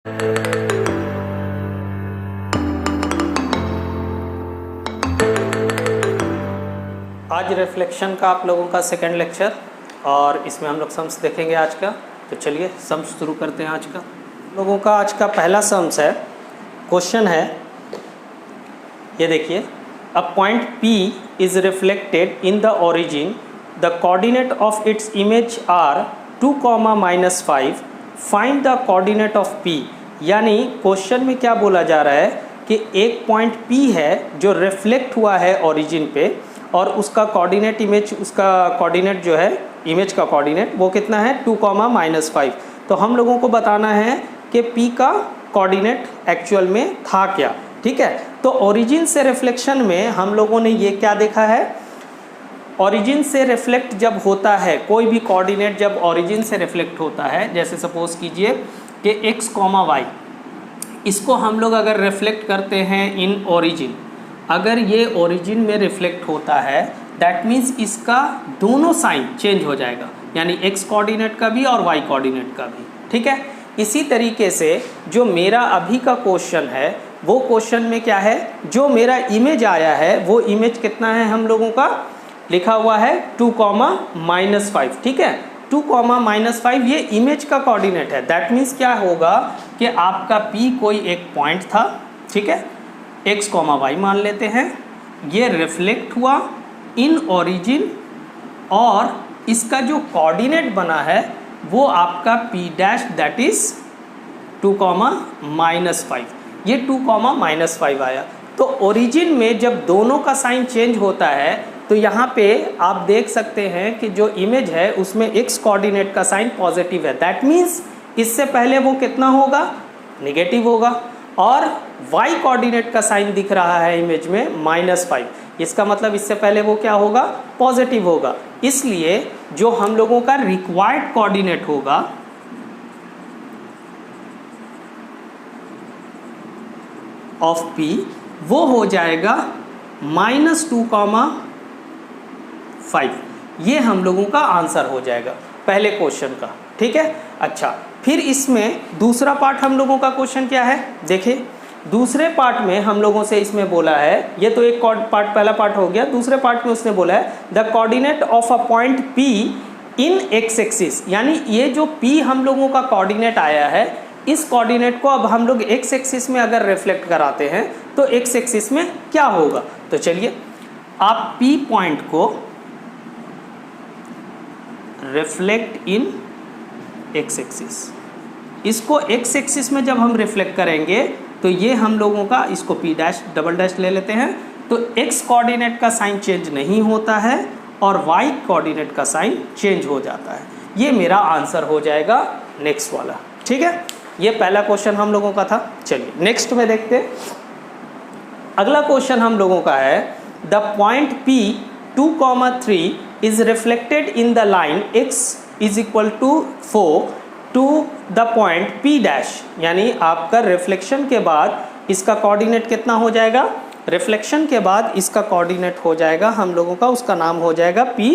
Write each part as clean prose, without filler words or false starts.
आज रिफ्लेक्शन का आप लोगों का सेकंड लेक्चर और इसमें हम लोग सम्स देखेंगे आज का। तो चलिए सम्स शुरू करते हैं। आज का लोगों का आज का पहला सम्स है, क्वेश्चन है ये देखिए, a point P is reflected in the origin, the coordinate of its image are 2, -5, find the coordinate of P। यानी क्वेश्चन में क्या बोला जा रहा है कि एक पॉइंट P है जो रिफ्लेक्ट हुआ है ओरिजिन पे और उसका कोऑर्डिनेट इमेज, उसका कोऑर्डिनेट जो है इमेज का कोऑर्डिनेट वो कितना है 2, -5। तो हम लोगों को बताना है कि P का कोऑर्डिनेट एक्चुअल में था क्या। ठीक है, तो ओरिजिन से रिफ्लेक्शन में हम लोगों ने ये क्या देखा है, ओरिजिन से रिफ्लेक्ट जब होता है कोई भी कोऑर्डिनेट, जब ओरिजिन से रिफ्लेक्ट होता है, जैसे सपोज कीजिए कि x, y, इसको हम लोग अगर रिफ्लेक्ट करते हैं इन ओरिजिन, अगर ये ओरिजिन में रिफ्लेक्ट होता है दैट मीन्स इसका दोनों साइन चेंज हो जाएगा, यानी x कोऑर्डिनेट का भी और y कोऑर्डिनेट का भी। ठीक है, इसी तरीके से जो मेरा अभी का क्वेश्चन है वो क्वेश्चन में क्या है, जो मेरा इमेज आया है वो इमेज कितना है, हम लोगों का लिखा हुआ है 2, -5। ठीक है, 2, -5 ये इमेज का कोऑर्डिनेट है। दैट मीन्स क्या होगा कि आपका P कोई एक पॉइंट था, ठीक है, x, y मान लेते हैं, ये रिफ्लेक्ट हुआ इन ओरिजिन और इसका जो कोऑर्डिनेट बना है वो आपका P डैश दैट इज 2, -5। ये 2, -5 आया। तो ओरिजिन में जब दोनों का साइन चेंज होता है तो यहाँ पे आप देख सकते हैं कि जो इमेज है उसमें x कोऑर्डिनेट का साइन पॉजिटिव है। दैट मीन्स इससे पहले वो कितना होगा, नेगेटिव होगा, और y कोऑर्डिनेट का साइन दिख रहा है इमेज में -5, इसका मतलब इससे पहले वो क्या होगा, पॉजिटिव होगा। इसलिए जो हम लोगों का रिक्वायर्ड कोऑर्डिनेट होगा ऑफ P वो हो जाएगा -2, 5। ये हम लोगों का आंसर हो जाएगा पहले क्वेश्चन का। ठीक है, अच्छा, फिर इसमें दूसरा पार्ट हम लोगों का क्वेश्चन क्या है, देखिए दूसरे पार्ट में हम लोगों से इसमें बोला है, ये तो एक पार्ट पहला पार्ट हो गया, दूसरे पार्ट में उसने बोला है the coordinate of a point P in x axis. यानी ये जो P हम लोगों का कोऑर्डिनेट आया है, इस कोऑर्डिनेट को अब हम लोग x एक्सिस में अगर रिफ्लेक्ट कराते हैं तो x एक्सिस में क्या होगा। तो चलिए आप P पॉइंट को रिफ्लेक्ट इन x एक्सिस, इसको x एक्सिस में जब हम रिफ्लेक्ट करेंगे तो ये हम लोगों का, इसको P डैश डबल डैश ले लेते हैं, तो x कोऑर्डिनेट का साइन चेंज नहीं होता है और y कोऑर्डिनेट का साइन चेंज हो जाता है। ये मेरा आंसर हो जाएगा नेक्स्ट वाला। ठीक है, ये पहला क्वेश्चन हम लोगों का था। चलिए नेक्स्ट में देखते हैं, अगला क्वेश्चन हम लोगों का है the point P 2, 3 is reflected in the line x is equal to 4 to the point P dash। यानी आपका रिफ्लेक्शन के बाद इसका कोऑर्डिनेट कितना हो जाएगा, रिफ्लेक्शन के बाद इसका कोऑर्डिनेट हो जाएगा हम लोगों का, उसका नाम हो जाएगा P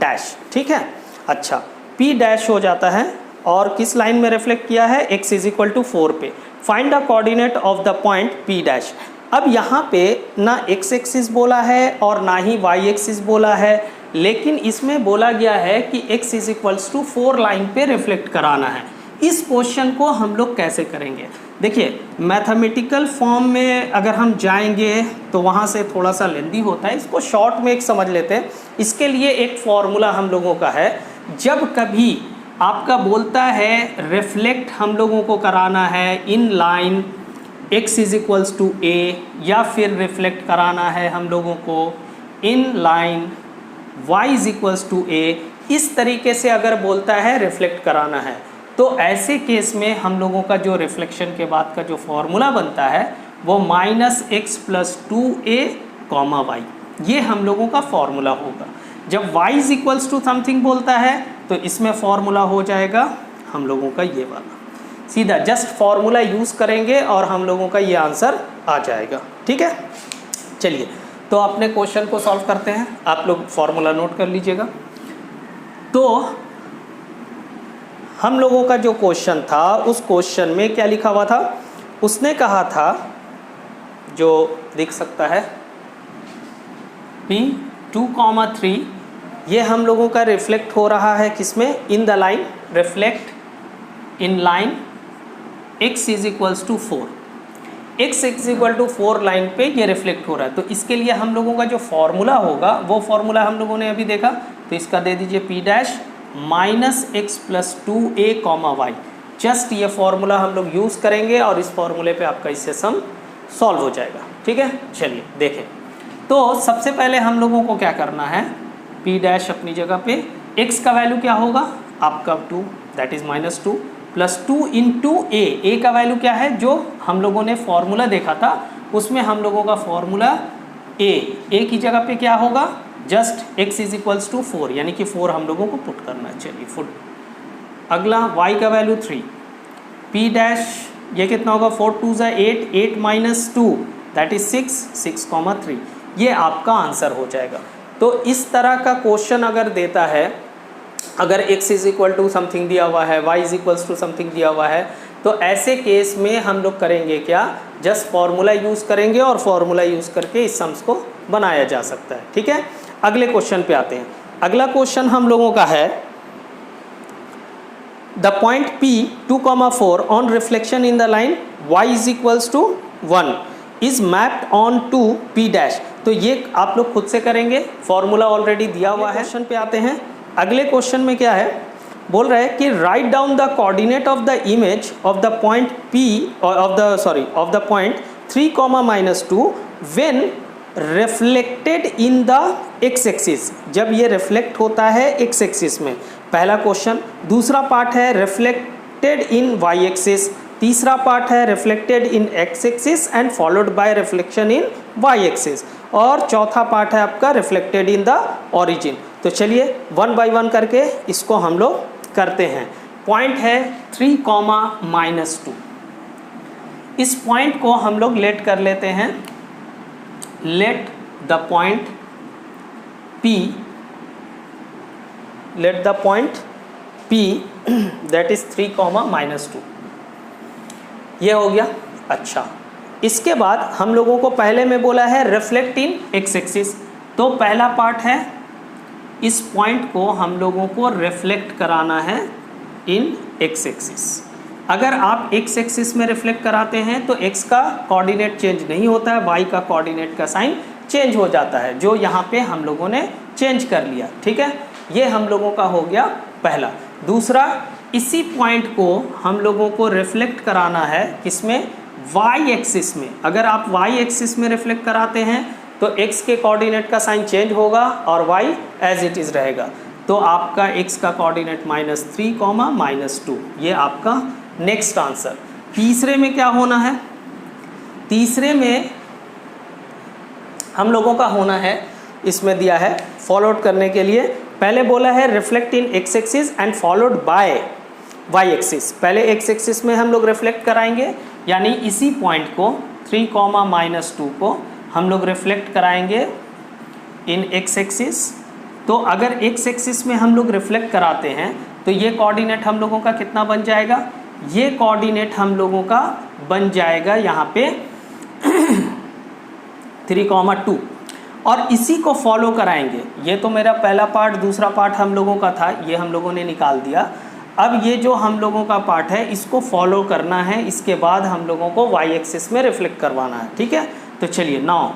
डैश। ठीक है, अच्छा, P डैश हो जाता है और किस लाइन में रिफ्लेक्ट किया है, x is equal to 4 पे। Find the coordinate of the point P dash. अब यहाँ पे ना x एक्सिस बोला है और ना ही y एक्सिस बोला है, लेकिन इसमें बोला गया है कि x is equals to 4 line पे रिफ्लेक्ट कराना है। इस क्वेश्चन को हम लोग कैसे करेंगे, देखिए मैथमेटिकल फॉर्म में अगर हम जाएंगे तो वहाँ से थोड़ा सा लेंदी होता है, इसको शॉर्ट में एक समझ लेते हैं। इसके लिए एक फॉर्मूला हम लोगों का है, जब कभी आपका बोलता है रिफ्लेक्ट हम लोगों को कराना है in line x is equals to a, या फिर रिफ्लेक्ट कराना है हम लोगों को in line y is equals to a, इस तरीके से अगर बोलता है रिफ्लेक्ट कराना है, तो ऐसे केस में हम लोगों का जो रिफ्लेक्शन के बाद का जो फॉर्मूला बनता है वो -x + 2a, y, ये हम लोगों का फॉर्मूला होगा। जब y is equals to something बोलता है तो इसमें फॉर्मूला हो जाएगा हम लोगों का ये वाला, सीधा जस्ट फॉर्मूला यूज़ करेंगे और हम लोगों का ये आंसर आ जाएगा। ठीक है, चलिए तो अपने क्वेश्चन को सॉल्व करते हैं, आप लोग फॉर्मूला नोट कर लीजिएगा। तो हम लोगों का जो क्वेश्चन था उस क्वेश्चन में क्या लिखा हुआ था, उसने कहा था, जो दिख सकता है P2,3, ये हम लोगों का रिफ्लेक्ट हो रहा है किसमें, इन the line, reflect in line x = 4, x = 4 line पे ये रिफ्लेक्ट हो रहा है। तो इसके लिए हम लोगों का जो फॉर्मूला होगा वो फॉर्मूला हम लोगों ने अभी देखा, तो इसका दे दीजिए P' -x + 2a, y। Just ये फॉर्मूला हम लोग यूज़ करेंगे और इस फॉर्मूले पे आपका इससे सम सॉल्व हो जाएगा। ठीक है, चलिए देखें। तो सबसे पहले हम लोगों को क्या करना है, P' अपनी जगह पे, x का वैल्यू क्या होगा आपका 2, दैट इज़ -2 + 2 × a का वैल्यू क्या है, जो हम लोगों ने फॉर्मूला देखा था उसमें हम लोगों का फॉर्मूला a की जगह पे क्या होगा, जस्ट x = 4, यानी कि 4 हम लोगों को पुट करना है। चलिए फुट। अगला y का वैल्यू 3, P' ये कितना होगा, 4 × 2 = 8, 8 - 2 दैट इज 6, 6,3। ये आपका आंसर हो जाएगा। तो इस तरह का क्वेश्चन अगर देता है, अगर x = समथिंग दिया हुआ है, y = समथिंग दिया हुआ है, तो ऐसे केस में हम लोग करेंगे क्या, जस्ट फॉर्मूला यूज़ करेंगे और फॉर्मूला यूज़ करके इस सम्स को बनाया जा सकता है। ठीक है, अगले क्वेश्चन पे आते हैं। अगला क्वेश्चन हम लोगों का है, the point P2,4 on reflection in the line y = 1 is mapped on to P'। तो ये आप लोग खुद से करेंगे, फॉर्मूला ऑलरेडी दिया हुआ है। क्वेश्चन पे आते हैं। अगले क्वेश्चन में क्या है, बोल रहा है कि write down the coordinate of the image of the point P of the point 3, -2 when reflected in the x axis, जब ये रिफ्लेक्ट होता है x एक्सिस में, पहला क्वेश्चन। दूसरा पार्ट है रिफ्लेक्टेड इन y एक्सिस, तीसरा पार्ट है reflected in x axis and followed by reflection in y axis, और चौथा पार्ट है आपका रिफ्लेक्टेड इन द ओरिजिन। तो चलिए 1 बाय 1 करके इसको हम लोग करते हैं। पॉइंट है 3, -2। इस पॉइंट को हम लोग लेट कर लेते हैं, let the point P, let the point P that is 3, -2। ये हो गया। अच्छा, इसके बाद हम लोगों को पहले में बोला है रिफ्लेक्ट इन x एक्सिस, तो पहला पार्ट है इस पॉइंट को हम लोगों को रिफ्लेक्ट कराना है इन x एक्सिस। अगर आप x एक्सिस में रिफ्लेक्ट कराते हैं तो x का कोऑर्डिनेट चेंज नहीं होता है, y का कोऑर्डिनेट का साइन चेंज हो जाता है, जो यहाँ पे हम लोगों ने चेंज कर लिया। ठीक है, ये हम लोगों का हो गया पहला। दूसरा, इसी पॉइंट को हम लोगों को रिफ्लेक्ट कराना है किसमें, y एक्सिस में। अगर आप y एक्सिस में रिफ्लेक्ट कराते हैं तो x के कोऑर्डिनेट का साइन चेंज होगा और y एज इट इज़ रहेगा। तो आपका x का कोऑर्डिनेट -3, -2, ये आपका नेक्स्ट आंसर। तीसरे में क्या होना है, तीसरे में हम लोगों का होना है, इसमें दिया है फॉलोड करने के लिए, पहले बोला है reflect in x axis and followed by y axis. पहले x एक्सिस में हम लोग रिफ्लेक्ट कराएंगे, यानी इसी पॉइंट को 3, -2 को हम लोग रिफ्लेक्ट कराएंगे इन x एक्सिस। तो अगर x एक्सिस में हम लोग रिफ्लेक्ट कराते हैं तो ये कोऑर्डिनेट हम लोगों का कितना बन जाएगा, ये कोऑर्डिनेट हम लोगों का बन जाएगा यहाँ पे 3, 2, और इसी को फॉलो कराएंगे। ये तो मेरा पहला पार्ट, दूसरा पार्ट हम लोगों का था, ये हम लोगों ने निकाल दिया। अब ये जो हम लोगों का पार्ट है इसको फॉलो करना है, इसके बाद हम लोगों को y एक्सिस में रिफ्लेक्ट करवाना है। ठीक है, तो चलिए नाउ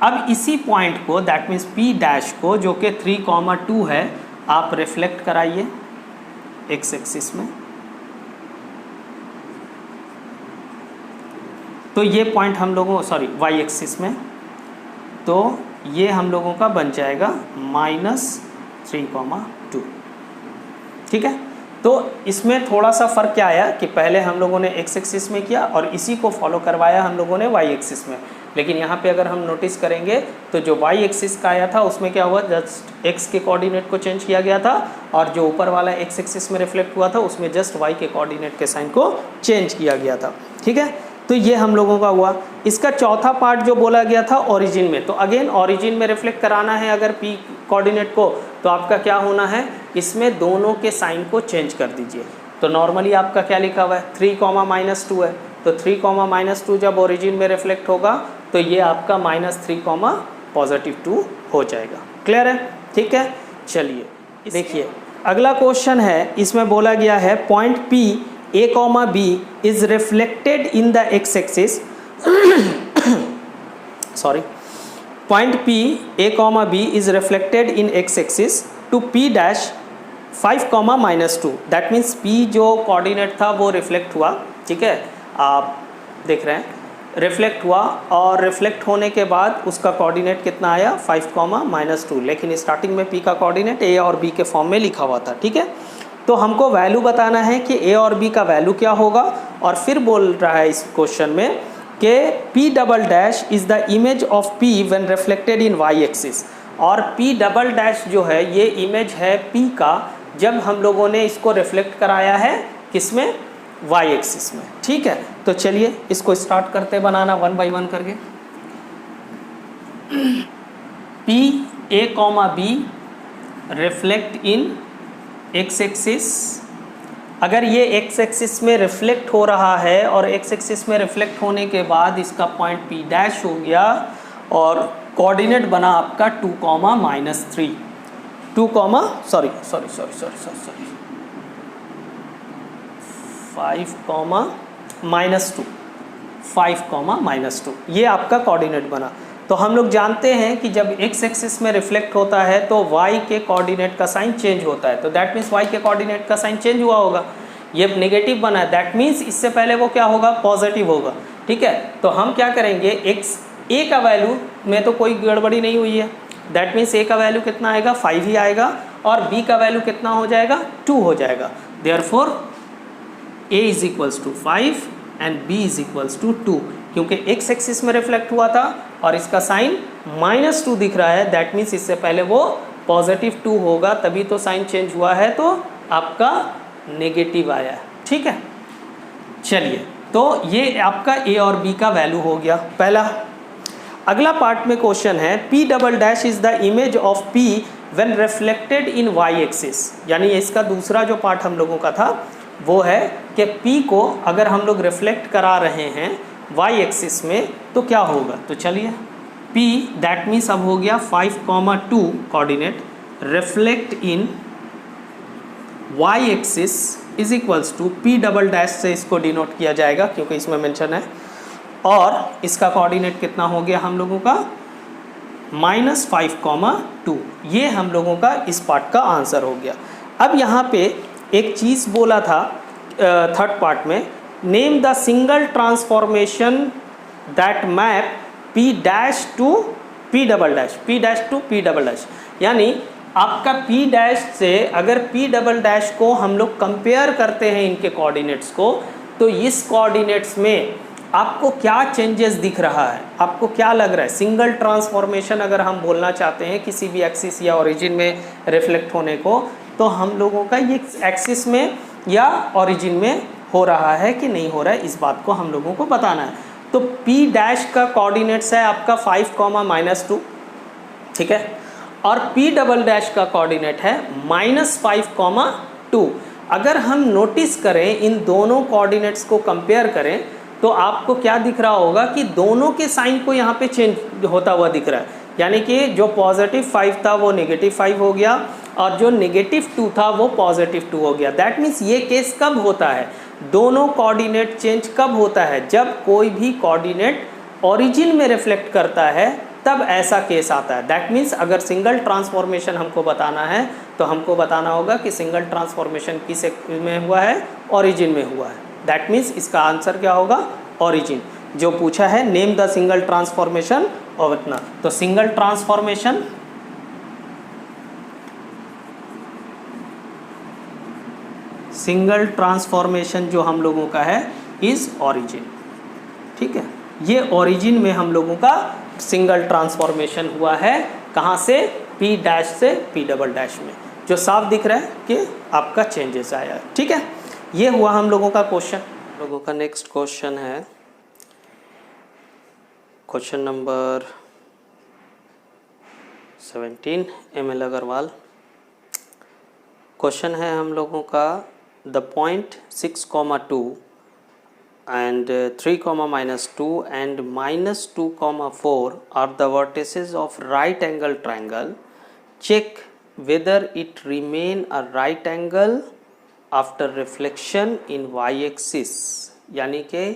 अब इसी पॉइंट को, दैट मीन्स P' को, जो कि 3, 2 है, आप रिफ्लेक्ट कराइए x एक्सिस में। तो ये पॉइंट हम लोगों, सॉरी, y एक्सिस में, तो ये हम लोगों का बन जाएगा -3, 2। ठीक है, तो इसमें थोड़ा सा फ़र्क क्या आया कि पहले हम लोगों ने x एक्सिस में किया और इसी को फॉलो करवाया हम लोगों ने y एक्सिस में। लेकिन यहाँ पे अगर हम नोटिस करेंगे तो जो y एक्सिस का आया था उसमें क्या हुआ, जस्ट x के कोऑर्डिनेट को चेंज किया गया था, और जो ऊपर वाला x एक्सिस में रिफ्लेक्ट हुआ था उसमें जस्ट y के कोऑर्डिनेट के साइन को चेंज किया गया था। ठीक है, तो ये हम लोगों का हुआ। इसका चौथा पार्ट जो बोला गया था ओरिजिन में, तो अगेन ओरिजिन में रिफ्लेक्ट कराना है अगर p कोऑर्डिनेट को, तो आपका क्या होना है, इसमें दोनों के साइन को चेंज कर दीजिए। तो नॉर्मली आपका क्या लिखा हुआ है 3,-2 है, तो 3,-2 जब ओरिजिन में रिफ्लेक्ट होगा तो ये आपका -3,+2 हो जाएगा। क्लियर है? ठीक है, चलिए देखिए अगला क्वेश्चन है, इसमें बोला गया है point P A, B is reflected in the x-axis sorry, point P A, B is reflected in x-axis to P dash 5,-2। That means P जो कोऑर्डिनेट था वो रिफ्लेक्ट हुआ, ठीक है, आप देख रहे हैं रिफ्लेक्ट हुआ, और रिफ्लेक्ट होने के बाद उसका कोऑर्डिनेट कितना आया 5,-2, लेकिन स्टार्टिंग में P का कोऑर्डिनेट A और B के फॉर्म में लिखा हुआ था। ठीक है, तो हमको वैल्यू बताना है कि A और B का वैल्यू क्या होगा, और फिर बोल रहा है इस क्वेश्चन में कि P double dash is the image of P when reflected in y axis, और P डबल डैश जो है ये इमेज है P का जब हम लोगों ने इसको रिफ्लेक्ट कराया है किसमें, y एक्सिस में। ठीक है, तो चलिए इसको स्टार्ट करते बनाना 1 बाई 1 करके। P A, B reflect in x axis, अगर ये x एक्सिस में रिफ्लेक्ट हो रहा है और x एक्सिस में रिफ्लेक्ट होने के बाद इसका पॉइंट P डैश हो गया और कोऑर्डिनेट बना आपका 2,-3, 5,-2, ये आपका कोऑर्डिनेट बना। तो हम लोग जानते हैं कि जब x एक्सिस में रिफ्लेक्ट होता है तो y के कोऑर्डिनेट का साइन चेंज होता है, तो दैट मीन्स y के कोऑर्डिनेट का साइन चेंज हुआ होगा, ये नेगेटिव बना है, दैट मीन्स इससे पहले वो क्या होगा, पॉजिटिव होगा। ठीक है, तो हम क्या करेंगे, x a का वैल्यू में तो कोई गड़बड़ी नहीं हुई है, दैट मीन्स a का वैल्यू कितना आएगा 5 ही आएगा, और b का वैल्यू कितना हो जाएगा 2 हो जाएगा। Therefore a is equals to 5 and b is equals to 2, क्योंकि x एक्सिस में रिफ्लेक्ट हुआ था और इसका साइन -2 दिख रहा है, दैट मीन्स इससे पहले वो +2 होगा, तभी तो साइन चेंज हुआ है, तो आपका नेगेटिव आया है। ठीक है, चलिए तो ये आपका a और b का वैल्यू हो गया पहला। अगला पार्ट में क्वेश्चन है P double dash is the image of P when reflected in y axis, यानी इसका दूसरा जो पार्ट हम लोगों का था वो है कि P को अगर हम लोग रिफ्लेक्ट करा रहे हैं y एक्सिस में तो क्या होगा। तो चलिए P दैट मीन्स अब हो गया 5,2 coordinate reflect in y axis is equals to P double dash से इसको डिनोट किया जाएगा क्योंकि इसमें मेंशन है, और इसका कोऑर्डिनेट कितना हो गया हम लोगों का -5,2। ये हम लोगों का इस पार्ट का आंसर हो गया। अब यहाँ पे एक चीज़ बोला था थर्ड पार्ट में, name the single transformation that map P dash to P double dash, P dash to P double dash, यानी आपका P डैश से अगर P डबल डैश को हम लोग कंपेयर करते हैं इनके कोऑर्डिनेट्स को, तो इस कोऑर्डिनेट्स में आपको क्या चेंजेस दिख रहा है, आपको क्या लग रहा है। सिंगल ट्रांसफॉर्मेशन अगर हम बोलना चाहते हैं किसी भी एक्सिस या ओरिजिन में रिफ्लेक्ट होने को, तो हम लोगों का ये एक्सिस में या ओरिजिन में हो रहा है कि नहीं हो रहा है, इस बात को हम लोगों को बताना है। तो P डैश का कोऑर्डिनेट्स है आपका 5,-2, ठीक है, और P डबल डैश का कोऑर्डिनेट है -5,2। अगर हम नोटिस करें इन दोनों कोऑर्डिनेट्स को कंपेयर करें तो आपको क्या दिख रहा होगा कि दोनों के साइन को यहाँ पे चेंज होता हुआ दिख रहा है, यानी कि जो +5 था वो -5 हो गया और जो -2 था वो +2 हो गया। दैट मीन्स ये केस कब होता है, दोनों कोऑर्डिनेट चेंज कब होता है, जब कोई भी कोऑर्डिनेट ओरिजिन में रिफ्लेक्ट करता है तब ऐसा केस आता है। दैट मीन्स अगर सिंगल ट्रांसफॉर्मेशन हमको बताना है तो हमको बताना होगा कि सिंगल ट्रांसफॉर्मेशन किस में हुआ है, ओरिजिन में हुआ है। दैट मीन्स इसका आंसर क्या होगा, ओरिजिन। जो पूछा है नेम द सिंगल ट्रांसफॉर्मेशन और इतना, तो सिंगल ट्रांसफॉर्मेशन जो हम लोगों का है इज ओरिजिन। ठीक है, ये ओरिजिन में हम लोगों का सिंगल ट्रांसफॉर्मेशन हुआ है, कहाँ से, P डैश से P डबल डैश में, जो साफ दिख रहा है कि आपका चेंजेस आया है। ठीक है, ये हुआ हम लोगों का क्वेश्चन। लोगों का नेक्स्ट क्वेश्चन है क्वेश्चन नंबर 17 ML अग्रवाल। क्वेश्चन है हम लोगों का the point 6,2 and 3,-2 and -2,4 are the vertices of right angle triangle. Check whether it remain a right angle after reflection in y-axis, यानी कि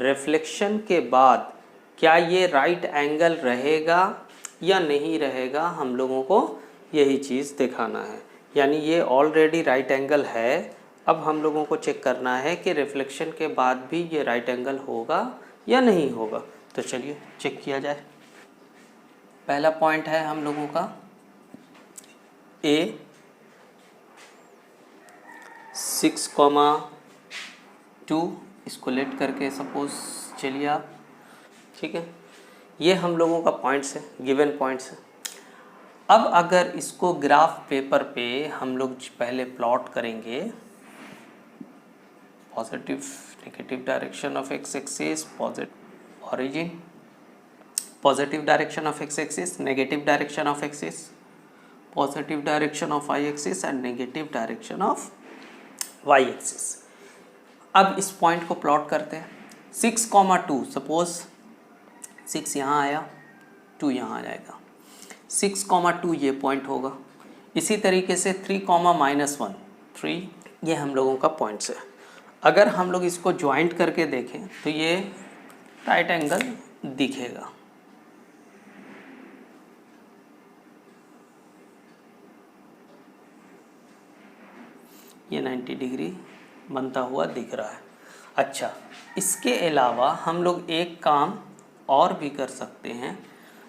रिफ्लेक्शन के बाद क्या ये राइट एंगल रहेगा या नहीं रहेगा, हम लोगों को यही चीज़ दिखाना है। यानी ये ऑलरेडी राइट एंगल है, अब हम लोगों को चेक करना है कि रिफ्लेक्शन के बाद भी ये राइट एंगल होगा या नहीं होगा। तो चलिए चेक किया जाए। पहला पॉइंट है हम लोगों का A 6,2, इसको लेट करके सपोज चलिए आप, ठीक है, ये हम लोगों का पॉइंट्स है, गिवन पॉइंट्स है। अब अगर इसको ग्राफ पेपर पे हम लोग पहले प्लॉट करेंगे, positive negative direction of X axis, positive origin, positive direction of X axis, negative direction of axis, positive direction of Y axis and negative direction of Y axis. अब इस point को plot करते हैं। 6,2, suppose 6 यहाँ आया, 2 यहाँ आ जाएगा, 6,2 ये पॉइंट होगा। इसी तरीके से 3,-1, 3 ये हम लोगों का पॉइंट्स है। अगर हम लोग इसको ज्वाइंट करके देखें तो ये राइट एंगल दिखेगा। ये 90 डिग्री बनता हुआ दिख रहा है। अच्छा, इसके अलावा हम लोग एक काम और भी कर सकते हैं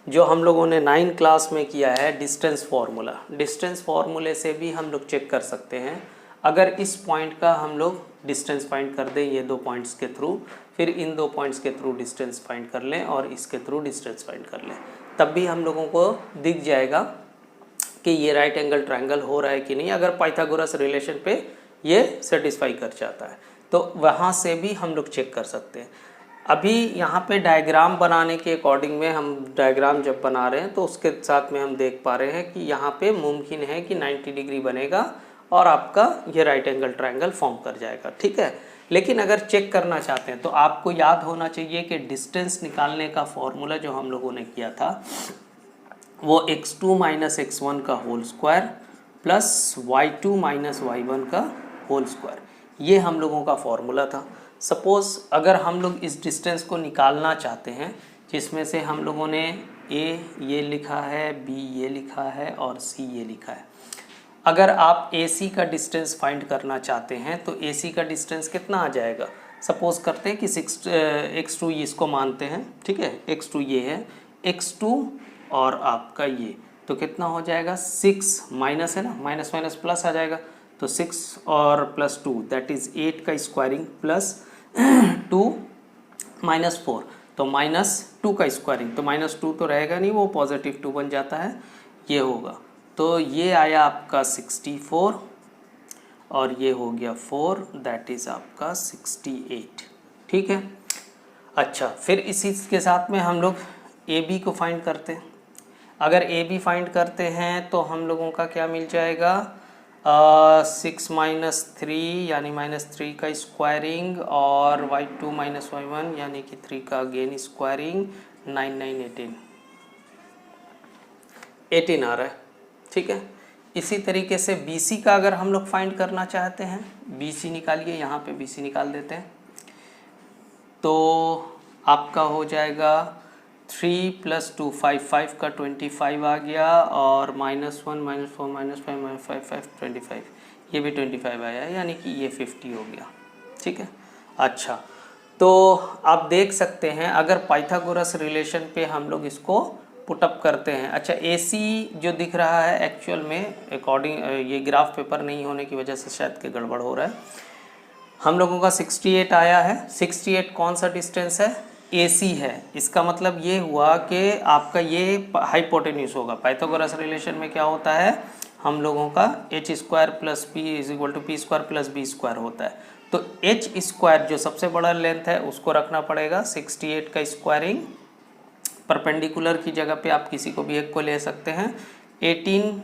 जो हम लोगों ने 9 क्लास में किया है, डिस्टेंस फार्मूला। डिस्टेंस फार्मूले से भी हम लोग चेक कर सकते हैं। अगर इस पॉइंट का हम लोग डिस्टेंस फाइंड कर दें ये 2 पॉइंट्स के थ्रू, फिर इन 2 पॉइंट्स के थ्रू डिस्टेंस फाइंड कर लें और इसके थ्रू डिस्टेंस फाइंड कर लें, तब भी हम लोगों को दिख जाएगा कि ये राइट एंगल ट्रायंगल हो रहा है कि नहीं। अगर पाइथागोरस रिलेशन पे ये सेटिस्फाई कर जाता है तो वहाँ से भी हम लोग चेक कर सकते हैं। अभी यहाँ पे डायग्राम बनाने के अकॉर्डिंग में, हम डायग्राम जब बना रहे हैं तो उसके साथ में हम देख पा रहे हैं कि यहाँ पे मुमकिन है कि 90 डिग्री बनेगा और आपका ये राइट एंगल ट्रायंगल फॉर्म कर जाएगा, ठीक है। लेकिन अगर चेक करना चाहते हैं तो आपको याद होना चाहिए कि डिस्टेंस निकालने का फॉर्मूला जो हम लोगों ने किया था वो x2 - x1 का whole square plus y2 - y1 का होल स्क्वायर, ये हम लोगों का फॉर्मूला था। सपोज़ अगर हम लोग इस डिस्टेंस को निकालना चाहते हैं जिसमें से हम लोगों ने A ये लिखा है, B ये लिखा है और C ये लिखा है। अगर आप AC का डिस्टेंस फाइंड करना चाहते हैं तो AC का डिस्टेंस कितना आ जाएगा। सपोज़ करते हैं कि x2 इसको मानते हैं, ठीक है, x2 ये है, x2 और आपका ये, तो कितना हो जाएगा 6 माइनस है ना, माइनस माइनस प्लस आ जाएगा, तो 6 और +2 दैट इज़ 8 का स्क्वायरिंग प्लस 2 - 4 तो -2 का स्क्वायरिंग, तो -2 तो रहेगा नहीं, वो +2 बन जाता है, ये होगा। तो ये आया आपका 64 और ये हो गया 4 दैट इज़ आपका 68, ठीक है। अच्छा, फिर इसी के साथ में हम लोग AB को फाइंड करते हैं। अगर AB फाइंड करते हैं तो हम लोगों का क्या मिल जाएगा, 6 - 3 यानी -3 का स्क्वायरिंग और y2 - y1 यानी कि 3 का अगेन स्क्वायरिंग, 9 9 18 आ रहा है, ठीक है। इसी तरीके से BC का अगर हम लोग फाइंड करना चाहते हैं, BC निकालिए, यहाँ पे BC निकाल देते हैं, तो आपका हो जाएगा 3 + 2 5 5 का 25 आ गया और -1 - 4 - 5 - 5 5 25, ये भी 25 आया, यानी कि ये 50 हो गया, ठीक है। अच्छा, तो आप देख सकते हैं अगर पाइथागोरस रिलेशन पे हम लोग इसको पुटअप करते हैं। अच्छा, AC जो दिख रहा है एक्चुअल में अकॉर्डिंग, ये ग्राफ पेपर नहीं होने की वजह से शायद के गड़बड़ हो रहा है, हम लोगों का 68 आया है। 68 कौन सा डिस्टेंस है, AC है। इसका मतलब ये हुआ कि आपका ये हाइपोटेन्यूज होगा। पाइथागोरस रिलेशन में क्या होता है, हम लोगों का h² + p = p² + b² होता है। तो h² जो सबसे बड़ा लेंथ है उसको रखना पड़ेगा, 68 का स्क्वायरिंग परपेंडिकुलर की जगह पे आप किसी को भी एक को ले सकते हैं। 18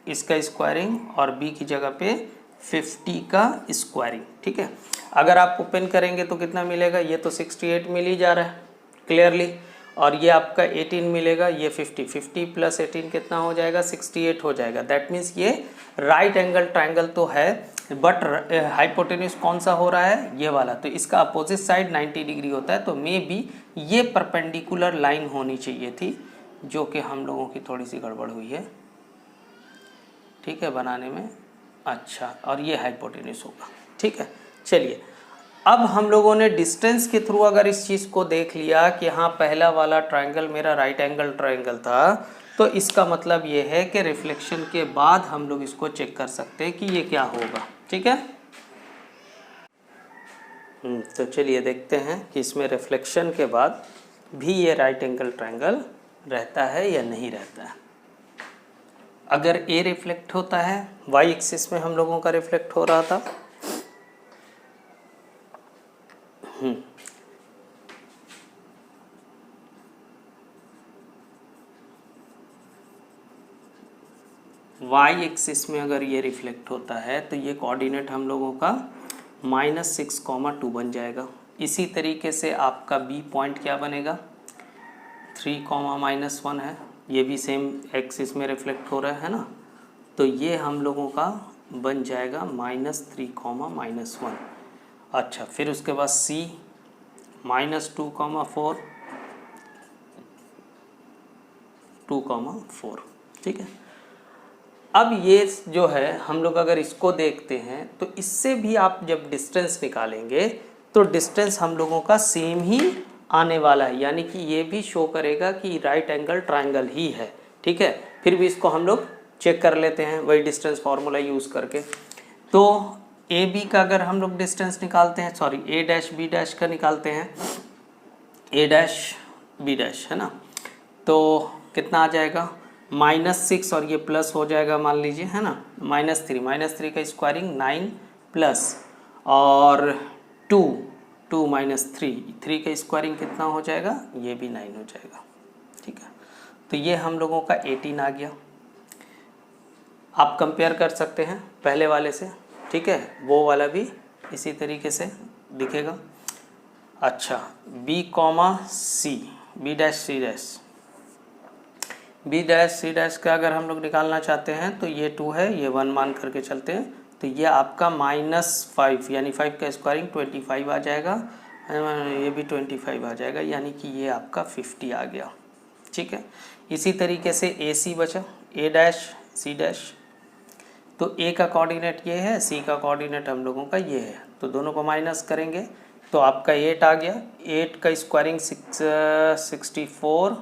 इसका स्क्वायरिंग और b की जगह पे 50 का स्क्वायरिंग, ठीक है। अगर आप ओपन करेंगे तो कितना मिलेगा, ये तो 68 मिल ही जा रहा है क्लियरली, और ये आपका 18 मिलेगा, ये 50 प्लस 18 कितना हो जाएगा, 68 हो जाएगा। दैट मीन्स ये राइट एंगल ट्रायंगल तो है, बट हाइपोटेन्यूज कौन सा हो रहा है, ये वाला, तो इसका अपोजिट साइड 90 डिग्री होता है, तो मे बी ये परपेंडिकुलर लाइन होनी चाहिए थी, जो कि हम लोगों की थोड़ी सी गड़बड़ हुई है, ठीक है, बनाने में। अच्छा, और ये हाइपोटेन्यूज होगा, ठीक है। चलिए, अब हम लोगों ने डिस्टेंस के थ्रू अगर इस चीज़ को देख लिया कि हाँ पहला वाला ट्रायंगल मेरा राइट एंगल ट्रायंगल था, तो इसका मतलब ये है कि रिफ्लेक्शन के बाद हम लोग इसको चेक कर सकते हैं कि ये क्या होगा, ठीक है। तो चलिए देखते हैं कि इसमें रिफ्लेक्शन के बाद भी ये राइट एंगल ट्रायंगल रहता है या नहीं रहता है। अगर ए रिफ्लेक्ट होता है, वाई एक्सिस में हम लोगों का रिफ्लेक्ट हो रहा था, वाई एक्सिस में अगर ये रिफ्लेक्ट होता है तो ये कोऑर्डिनेट हम लोगों का -6,2 बन जाएगा। इसी तरीके से आपका बी पॉइंट क्या बनेगा, 3,-1 है, ये भी सेम एक्सिस में रिफ्लेक्ट हो रहा है ना, तो ये हम लोगों का बन जाएगा -3,-1। अच्छा, फिर उसके बाद सी -2,4, 2,4, ठीक है। अब ये जो है हम लोग अगर इसको देखते हैं तो इससे भी आप जब डिस्टेंस निकालेंगे तो डिस्टेंस हम लोगों का सेम ही आने वाला है, यानी कि ये भी शो करेगा कि राइट एंगल ट्रायंगल ही है, ठीक है। फिर भी इसको हम लोग चेक कर लेते हैं वही डिस्टेंस फार्मूला यूज़ करके। तो ए बी का अगर हम लोग डिस्टेंस निकालते हैं, सॉरी ए डैश बी डैश का निकालते हैं, ए डैश बी डैश है ना, तो कितना आ जाएगा, -6 और ये प्लस हो जाएगा मान लीजिए, है ना, -3 का स्क्वायरिंग 9 प्लस और 2 -3 का स्क्वायरिंग कितना हो जाएगा, ये भी 9 हो जाएगा, ठीक है। तो ये हम लोगों का 18 आ गया। आप कंपेयर कर सकते हैं पहले वाले से, ठीक है, वो वाला भी इसी तरीके से दिखेगा। अच्छा, B dash C dash, B dash C dash का अगर हम लोग निकालना चाहते हैं तो ये 2 है, ये 1 मान करके चलते हैं, तो ये आपका -5 यानी 5 का स्क्वायरिंग 25 आ जाएगा, ये भी 25 आ जाएगा, यानी कि ये आपका 50 आ गया, ठीक है। इसी तरीके से ए सी बचा, ए डैश सी डैश, तो ए का कोऑर्डिनेट ये है, सी का कोऑर्डिनेट हम लोगों का ये है, तो दोनों को माइनस करेंगे तो आपका 8 आ गया। 8 का स्क्वायरिंग 64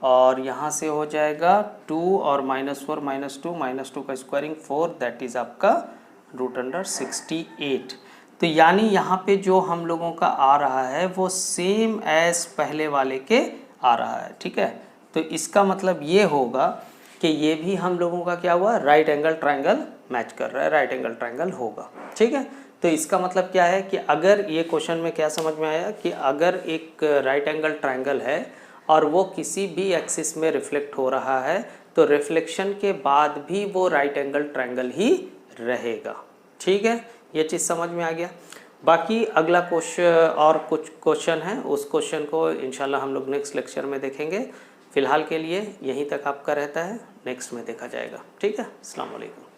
और यहाँ से हो जाएगा 2 और -2 का स्क्वायरिंग 4, दैट इज़ आपका √68। तो यानी यहाँ पे जो हम लोगों का आ रहा है वो सेम एज पहले वाले के आ रहा है, ठीक है। तो इसका मतलब ये होगा कि ये भी हम लोगों का क्या हुआ, राइट एंगल ट्रायंगल मैच कर रहा है, राइट एंगल ट्रायंगल होगा, ठीक है। तो इसका मतलब क्या है कि अगर ये क्वेश्चन में क्या समझ में आया कि अगर एक राइट एंगल ट्रायंगल है और वो किसी भी एक्सिस में रिफ्लेक्ट हो रहा है तो रिफ्लेक्शन के बाद भी वो राइट एंगल ट्रायंगल ही रहेगा, ठीक है। ये चीज़ समझ में आ गया। बाकी अगला क्वेश्चन और कुछ क्वेश्चन है, उस क्वेश्चन को इंशाल्लाह हम लोग नेक्स्ट लेक्चर में देखेंगे। फ़िलहाल के लिए यहीं तक आपका रहता है, नेक्स्ट में देखा जाएगा, ठीक है। अस्सलाम वालेकुम।